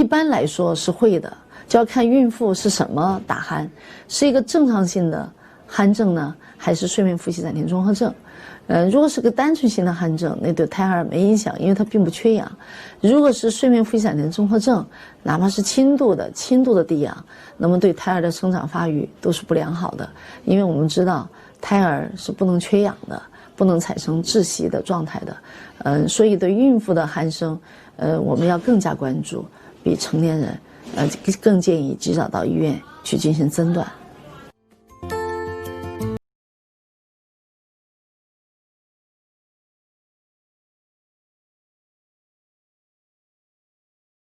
般来说是会的，就要看孕妇是什么打鼾，是一个正常性的鼾症呢，还是睡眠呼吸暂停综合症。如果是个单纯性的鼾症，那对胎儿没影响，因为它并不缺氧。如果是睡眠呼吸暂停综合症，哪怕是轻度的低氧，那么对胎儿的生长发育都是不良好的，因为我们知道胎儿是不能缺氧的，不能产生窒息的状态的。所以对孕妇的鼾声，我们要更加关注，比成年人，更建议及早到医院去进行诊断。